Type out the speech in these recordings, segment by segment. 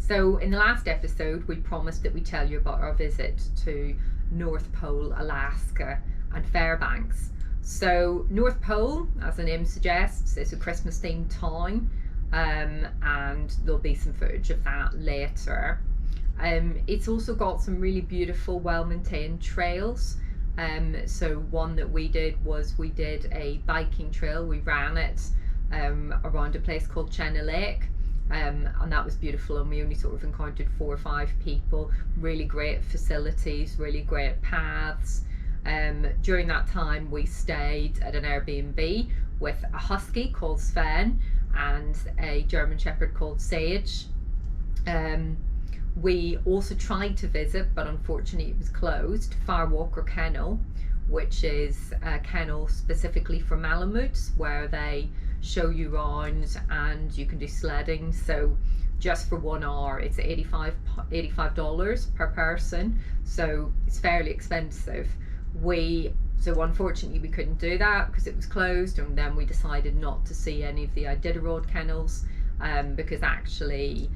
So in the last episode we promised that we'd tell you about our visit to North Pole, Alaska and Fairbanks. So North Pole, as the name suggests, is a Christmas themed town, and there'll be some footage of that later. It's also got some really beautiful, well-maintained trails. So one that we did was we did a biking trail. We ran it around a place called Chena Lake, and that was beautiful, and we only sort of encountered 4 or 5 people. Really great facilities, really great paths. During that time we stayed at an Airbnb with a husky called Sven and a German Shepherd called Sage. We also tried to visit, but unfortunately it was closed, Firewalker Kennel, which is a kennel specifically for Malamutes, where they show you around and you can do sledding. So just for 1 hour it's $85 per person, so it's fairly expensive. So unfortunately we couldn't do that because it was closed, and then we decided not to see any of the Iditarod kennels, because actually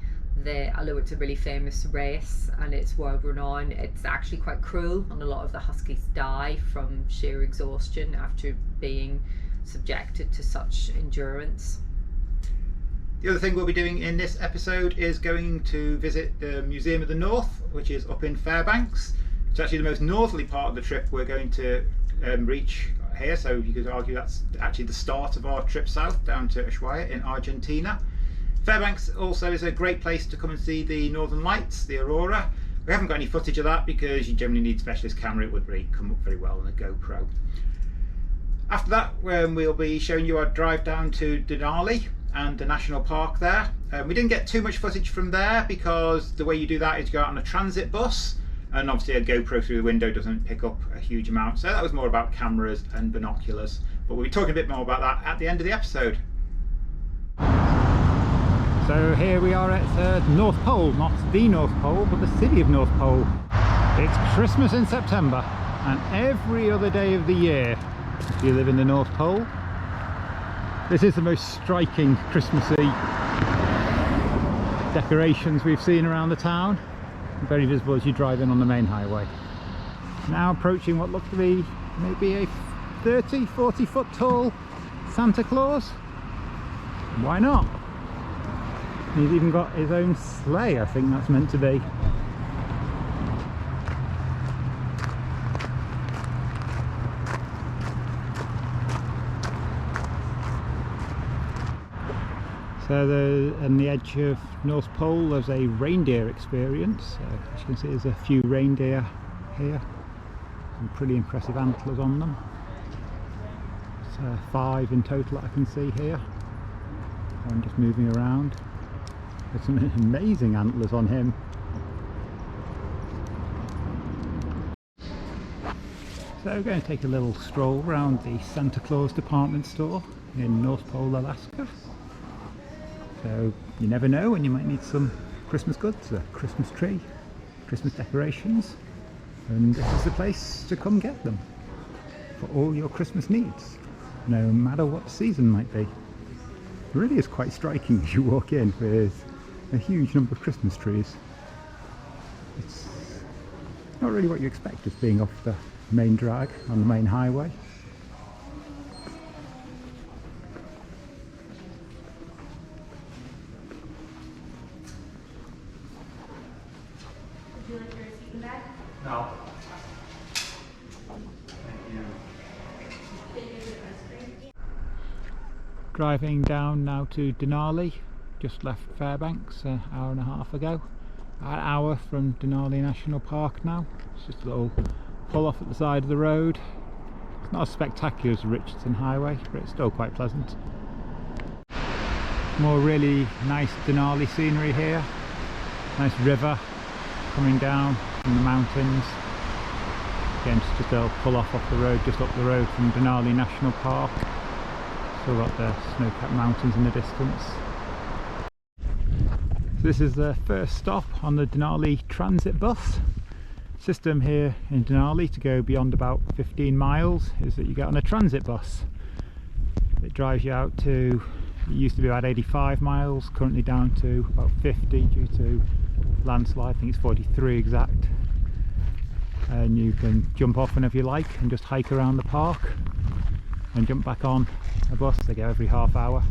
although it's a really famous race and it's world renowned, it's actually quite cruel, and a lot of the huskies die from sheer exhaustion after being subjected to such endurance. The other thing we'll be doing in this episode is going to visit the Museum of the North, which is up in Fairbanks. It's actually the most northerly part of the trip we're going to reach here, so you could argue that's actually the start of our trip south down to Ushuaia in Argentina. Fairbanks also is a great place to come and see the Northern Lights, the Aurora. We haven't got any footage of that because you generally need a specialist camera. It would really come up very well on a GoPro. After that, we'll be showing you our drive down to Denali and the national park there. We didn't get too much footage from there because the way you do that is you go out on a transit bus, and obviously a GoPro through the window doesn't pick up a huge amount, so that was more about cameras and binoculars, but we'll be talking a bit more about that at the end of the episode. So here we are at North Pole, not the North Pole, but the city of North Pole. It's Christmas in September, and every other day of the year if you live in the North Pole. This is the most striking Christmassy decorations we've seen around the town. Very visible as you drive in on the main highway. Now approaching what looks to be maybe a 30-40 foot tall Santa Claus. Why not? He's even got his own sleigh, I think that's meant to be. So on the edge of North Pole there's a reindeer experience. As you can see, there's a few reindeer here. Some pretty impressive antlers on them. It's 5 in total that I can see here. I'm just moving around. There's some amazing antlers on him. So we're going to take a little stroll around the Santa Claus department store in North Pole, Alaska. So you never know when you might need some Christmas goods, a Christmas tree, Christmas decorations, and this is the place to come get them for all your Christmas needs, no matter what the season might be. It really is quite striking as you walk in with a huge number of Christmas trees. It's not really what you expect as being off the main drag on the main highway. Would you like your seat and bag? No. Driving down now to Denali, just left Fairbanks an hour and a half ago. About an hour from Denali National Park now. It's just a little pull off at the side of the road. It's not as spectacular as the Richardson Highway, but it's still quite pleasant. More really nice Denali scenery here. Nice river coming down from the mountains. Again, just a little pull off the road, just up the road from Denali National Park. Still got the snow-capped mountains in the distance. So this is the first stop on the Denali transit bus system here in Denali. To go beyond about 15 miles is that you get on a transit bus. It drives you out to, it used to be about 85 miles, currently down to about 50 due to landslide. I think it's 43 exact. And you can jump off whenever you like and just hike around the park and jump back on a bus. They go every half hour,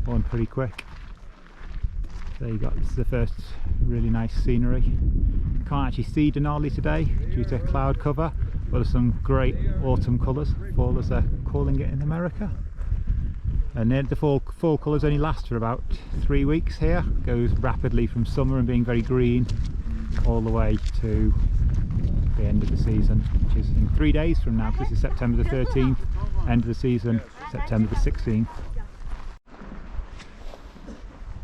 going pretty quick. So you got, this is the first really nice scenery. Can't actually see Denali today due to cloud cover, but there's some great autumn colours, fall as they're calling it in America. And then the fall colours only last for about 3 weeks here. Goes rapidly from summer and being very green all the way to the end of the season, which is in 3 days from now, because this is September the 13th, end of the season September the 16th.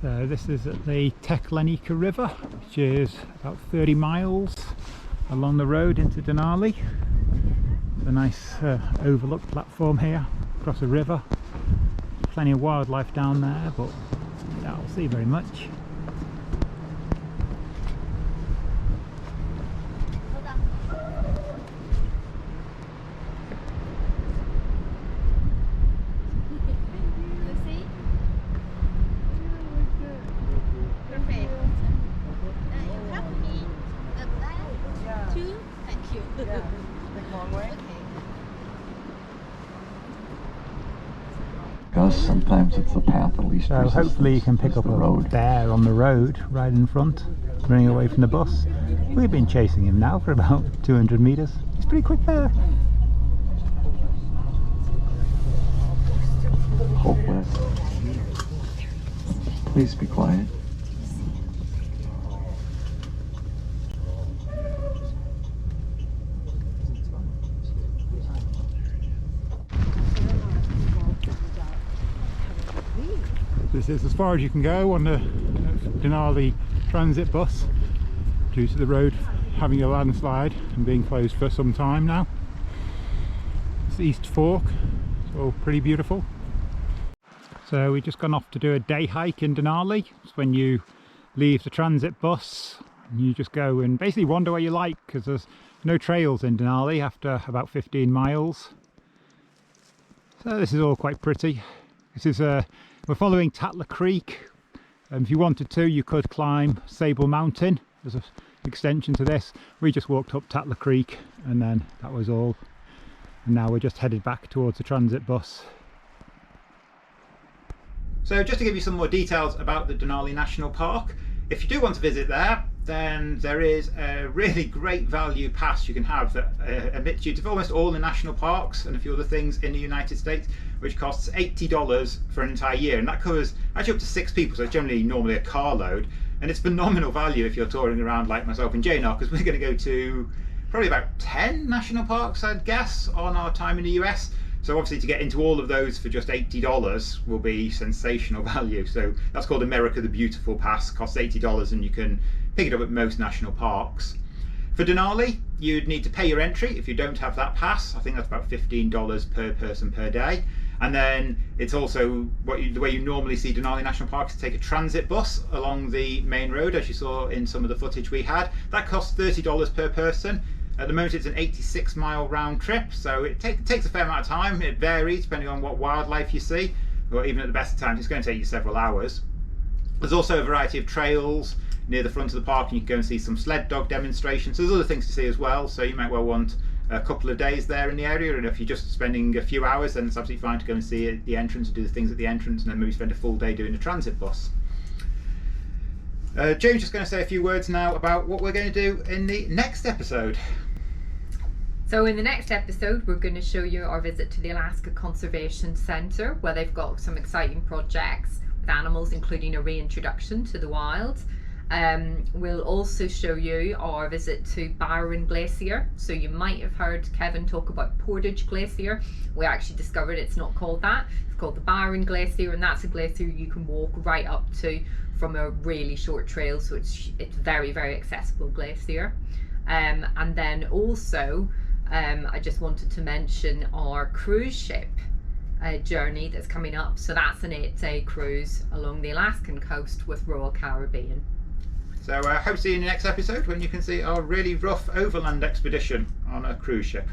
So this is at the Teclanica River, which is about 30 miles along the road into Denali. A nice overlook platform here across a river. Plenty of wildlife down there, but I doubt I'll see very much. Sometimes it's the path of least resistance. So hopefully you can pick up a bear on the road right in front, running away from the bus. We've been chasing him now for about 200 metres. He's a pretty quick bear. Hopeless. Please be quiet. This is as far as you can go on the Denali transit bus due to the road having a landslide and being closed for some time now. It's East Fork, it's all pretty beautiful. So we've just gone off to do a day hike in Denali. It's when you leave the transit bus and you just go and basically wander where you like, because there's no trails in Denali after about 15 miles. So this is all quite pretty. This is we're following Tatler Creek. If you wanted to, you could climb Sable Mountain. There's an extension to this. We just walked up Tatler Creek and then that was all. And now we're just headed back towards the transit bus. So just to give you some more details about the Denali National Park, if you do want to visit there, then there is a really great value pass you can have that admits you to almost all the national parks and a few other things in the United States, which costs $80 for an entire year, and that covers actually up to 6 people, so it's generally normally a carload, and it's phenomenal value if you're touring around like myself and Jane are, because we're going to go to probably about 10 national parks, I'd guess, on our time in the US. So obviously to get into all of those for just $80 will be sensational value. So that's called America the Beautiful Pass, costs $80 and you can pick it up at most national parks. For Denali, you'd need to pay your entry if you don't have that pass. I think that's about $15 per person per day. And then it's also the way you normally see Denali National Park is to take a transit bus along the main road, as you saw in some of the footage we had. That costs $30 per person. At the moment it's an 86-mile round trip, so it takes a fair amount of time. It varies depending on what wildlife you see, or even at the best of times it's going to take you several hours. There's also a variety of trails near the front of the park, and you can go and see some sled dog demonstrations. So there's other things to see as well, so you might well want a couple of days there in the area, and if you're just spending a few hours then it's absolutely fine to go and see the entrance and do the things at the entrance, and then maybe spend a full day doing the transit bus. James just going to say a few words now about what we're going to do in the next episode. So in the next episode, we're going to show you our visit to the Alaska Conservation Center, where they've got some exciting projects with animals, including a reintroduction to the wild. We'll also show you our visit to Byron Glacier. So you might have heard Kevin talk about Portage Glacier. We actually discovered it's not called that. It's called the Byron Glacier, and that's a glacier you can walk right up to from a really short trail. So it's very, very accessible glacier. And then also, I just wanted to mention our cruise ship journey that's coming up. So that's an 8-day cruise along the Alaskan coast with Royal Caribbean. So I hope to see you in the next episode when you can see our really rough overland expedition on a cruise ship.